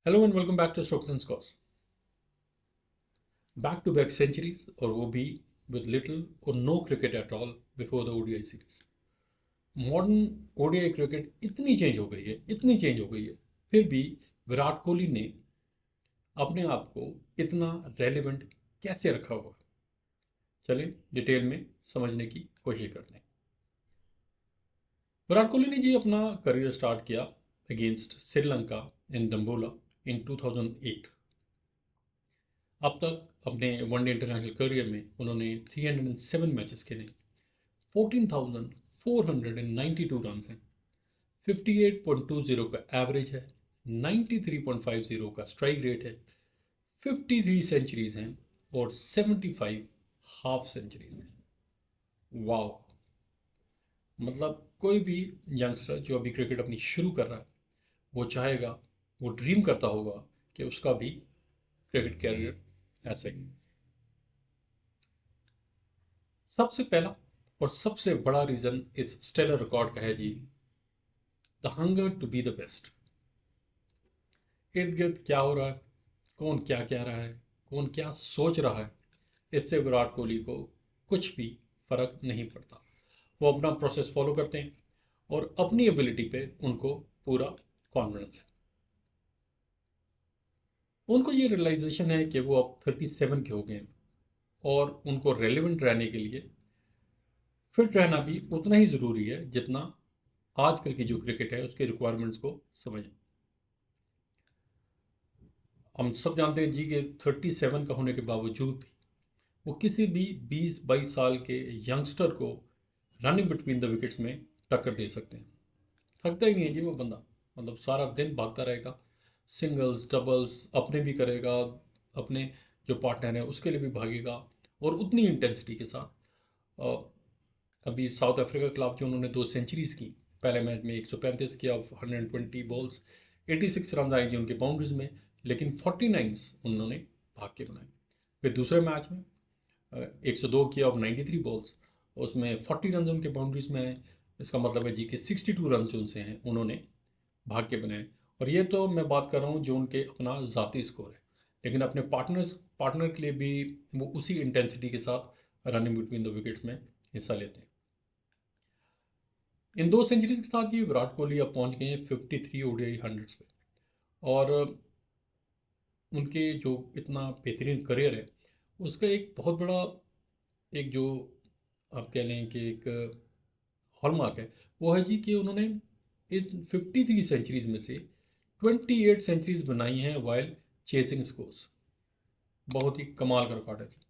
Hello and welcome back to strokes and scores. Back to back centuries और वो भी with little or no cricket at all before the ODI series. Modern ODI cricket इतनी change हो गई है, इतनी change हो गई है, फिर भी विराट कोहली ने अपने आप को इतना रेलिवेंट कैसे रखा हुआ। चलें डिटेल में समझने की कोशिश करते हैं। विराट कोहली ने जी अपना करियर स्टार्ट किया अगेंस्ट श्रीलंका इन दम्बोला इन 2008। अब तक अपने वनडे इंटरनेशनल करियर में उन्होंने 307 मैचेस खेले, 14,492 रन हैं, 58.20 का एवरेज है, 93.50 का स्ट्राइक रेट है, 53 सेंचुरीज हैं और 75 हाफ सेंचुरीज हैं। वाओ! मतलब कोई भी यंगस्टर जो अभी क्रिकेट अपनी शुरू कर रहा है वो चाहेगा, वो ड्रीम करता होगा कि उसका भी क्रिकेट कैरियर ऐसे ही। सबसे पहला और सबसे बड़ा रीजन इस स्टेलर रिकॉर्ड का है ji, the hunger to be the best. इर्द गिर्द क्या हो रहा है, कौन क्या कह रहा है, कौन क्या सोच रहा है, इससे विराट कोहली को कुछ भी फर्क नहीं पड़ता। वो अपना प्रोसेस फॉलो करते हैं और अपनी एबिलिटी पे उनको पूरा कॉन्फिडेंस है। उनको ये रियलाइजेशन है कि वो अब 37 के हो गए हैं और उनको रेलिवेंट रहने के लिए फिट रहना भी उतना ही ज़रूरी है जितना आजकल की जो क्रिकेट है उसके रिक्वायरमेंट्स को समझ। हम सब जानते हैं जी कि 37 का होने के बावजूद भी वो किसी भी 20-22 साल के यंगस्टर को रनिंग बिटवीन द विकेट्स में टक्कर दे सकते हैं। थकता ही नहीं है जी वो बंदा। मतलब सारा दिन भागता रहेगा, सिंगल्स डबल्स अपने भी करेगा, अपने जो पार्टनर है उसके लिए भी भागेगा और उतनी इंटेंसिटी के साथ। अभी साउथ अफ्रीका के खिलाफ जो उन्होंने 2 सेंचुरीज की, पहले मैच में 135 किया, 120 बॉल्स, 86 रन आए जी उनके बाउंड्रीज में, लेकिन 49 उन्होंने भाग के बनाए। फिर दूसरे मैच में 102 किया ऑफ 93 बॉल्स, उसमें 40 रन उनके बाउंड्रीज में आए। इसका मतलब है जी कि 62 रन उनसे हैं उन्होंने भाग के बनाए। और ये तो मैं बात कर रहा हूँ जो उनके अपना ज़ाती स्कोर है, लेकिन अपने पार्टनर के लिए भी वो उसी इंटेंसिटी के साथ रनिंग बिटवीन द विकेट्स में हिस्सा लेते हैं। इन 2 सेंचुरीज के साथ ही विराट कोहली अब पहुंच गए हैं 53 ओडीआई हंड्रेड्स पे। और उनके जो इतना बेहतरीन करियर है उसका एक बहुत बड़ा, एक जो आप कह लें कि एक हॉलमार्क है, वो है जी कि उन्होंने इस 53 सेंचुरीज में से 28 सेंचुरीज बनाई हैं वाइल चेसिंग स्कोर्स। बहुत ही कमाल का रिकॉर्ड है जी।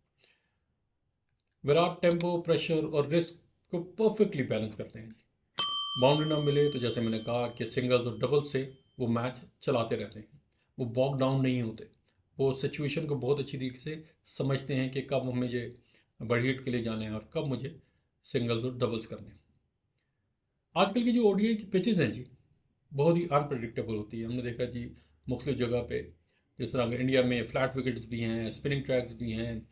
विराट टेम्पो, प्रेशर और रिस्क को परफेक्टली बैलेंस करते हैं जी। बाउंड्री ना मिले तो जैसे मैंने कहा कि सिंगल्स और डबल्स से वो मैच चलाते रहते हैं। वो बॉक डाउन नहीं होते। वो सिचुएशन को बहुत अच्छी तरीके से समझते हैं कि कब मुझे बड़ी हिट के लिए जाना है और कब मुझे सिंगल्स और डबल्स करने हैं। आजकल की जो ओडीआई की पिचेस हैं जी, बहुत ही अनप्रडिक्टेबल होती है। हमने देखा जी मुख्तलिफ जगह पे, जिस तरह इंडिया में फ्लैट विकेट्स भी हैं, स्पिनिंग ट्रैक्स भी हैं,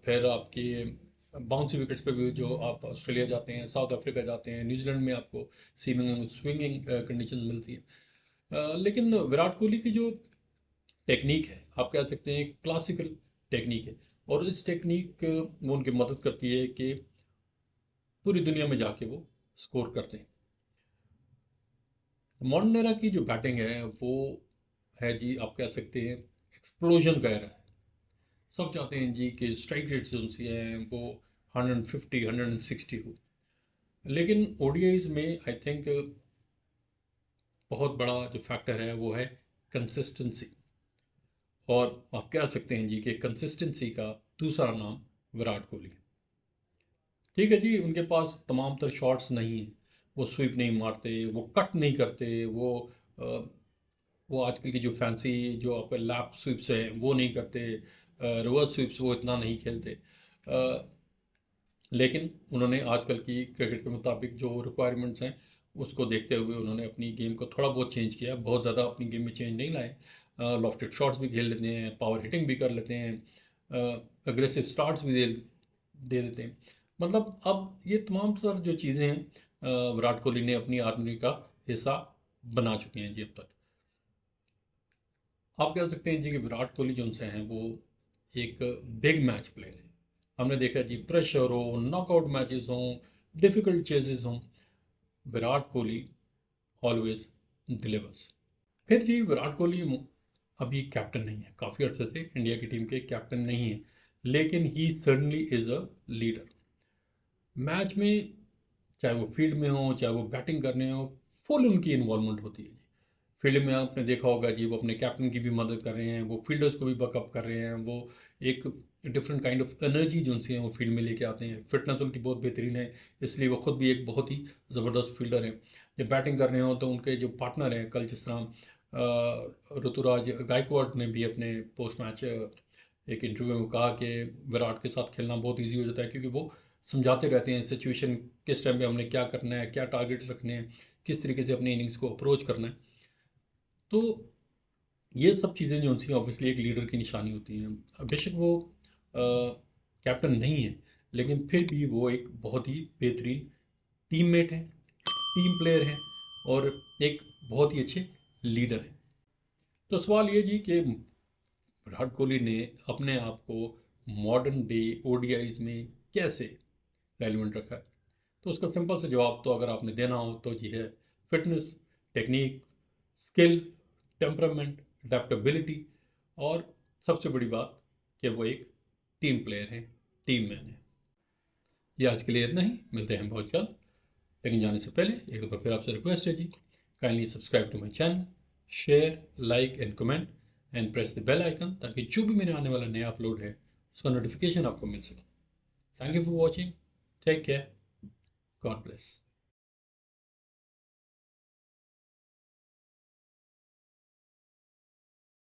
फिर आपके बाउंसी विकेट्स पे भी जो आप ऑस्ट्रेलिया जाते हैं, साउथ अफ्रीका जाते हैं, न्यूजीलैंड में आपको सीमिंग स्विंगिंग कंडीशन मिलती है। लेकिन विराट कोहली की जो टेक्निक है, आप कह सकते हैं क्लासिकल टेक्निक है, और इस टेक्निक वो उनकी मदद करती है कि पूरी दुनिया में जाके वो स्कोर करते हैं। मॉडर्न एरा की जो बैटिंग है वो है जी, आप कह सकते हैं एक्सप्लोजन का एरा है। सब चाहते हैं जी कि स्ट्राइक रेट्स जो उनसी हैं वो 150 160 हो। लेकिन ओडीआईज में आई थिंक बहुत बड़ा जो फैक्टर है वो है कंसिस्टेंसी। और आप कह सकते हैं जी कि कंसिस्टेंसी का दूसरा नाम विराट कोहली है। ठीक है जी, उनके पास तमाम तर शॉट्स नहीं हैं। वो स्वीप नहीं मारते, वो कट नहीं करते, वो आजकल की जो फैंसी जो आपके लैप स्वीप्स हैं वो नहीं करते, रिवर्स स्वीप्स वो इतना नहीं खेलते। लेकिन उन्होंने आजकल की क्रिकेट के मुताबिक जो रिक्वायरमेंट्स हैं उसको देखते हुए उन्होंने अपनी गेम को थोड़ा बहुत चेंज किया। बहुत ज़्यादा अपनी गेम में चेंज नहीं लाए। लॉफ्टेड शॉट्स भी खेल लेते हैं, पावर हिटिंग भी कर लेते हैं, अग्रेसिव स्टार्ट्स भी दे देते हैं। मतलब अब ये तमाम सर जो चीज़ें हैं विराट कोहली ने अपनी आर्मी का हिस्सा बना चुके हैं जी अब तक। आप कह सकते हैं जी कि विराट कोहली जो उनसे हैं वो एक बिग मैच प्लेयर है। हमने देखा जी, प्रेशर हो, नॉकआउट मैचेस हों, डिफिकल्ट चेजेस हों, विराट कोहली ऑलवेज डिलीवर्स। फिर जी विराट कोहली अभी कैप्टन नहीं है, काफ़ी अर्से से इंडिया की टीम के कैप्टन नहीं है, लेकिन he certainly is a leader. Match में चाहे वो फील्ड में हो, चाहे वो बैटिंग करने हो, फुल उनकी इन्वॉल्वमेंट होती है जी। फील्ड में आपने देखा होगा जी, वो अपने कैप्टन की भी मदद कर रहे हैं, वो फील्डर्स को भी बैकअप कर रहे हैं, वो एक डिफरेंट काइंड ऑफ एनर्जी जो उनसे है वो फील्ड में लेके आते हैं। फिटनेस उनकी बहुत बेहतरीन है, इसलिए वो खुद भी एक बहुत ही ज़बरदस्त फील्डर हैं। जब बैटिंग कर रहे हो तो उनके जो पार्टनर हैं, कल जिस तरह ऋतुराज गायकवाड ने भी अपने पोस्ट मैच एक इंटरव्यू में कहा कि विराट के साथ खेलना बहुत ईजी हो जाता है, क्योंकि वो समझाते रहते हैं सिचुएशन, किस टाइम पे हमने क्या करना है, क्या टारगेट्स रखने हैं, किस तरीके से अपनी इनिंग्स को अप्रोच करना है। तो ये सब चीज़ें जो उनसी ऑब्वियसली एक लीडर की निशानी होती हैं। बेशक वो कैप्टन नहीं है, लेकिन फिर भी वो एक बहुत ही बेहतरीन टीममेट है, टीम प्लेयर है, और एक बहुत ही अच्छे लीडर है। तो सवाल ये जी कि विराट कोहली ने अपने आप को मॉडर्न डे ओडीआईज में कैसे रेलिवेंट रखा है। तो उसका सिंपल सा जवाब तो अगर आपने देना हो तो जी है, fitness, technique, skill, temperament, adaptability, और सबसे बड़ी बात कि वो एक टीम प्लेयर है, टीम मैन है। ये आज के लिए इतना ही, मिलते हैं बहुत जल्द। लेकिन जाने से पहले एक दफ़ा फिर आपसे रिक्वेस्ट है ji, kindly subscribe to my channel, share, like and comment, and press the bell icon, ताकि जो भी मेरे आने वाला नया अपलोड है उसका नोटिफिकेशन आपको मिल सके। Thank you for watching, take care, God bless.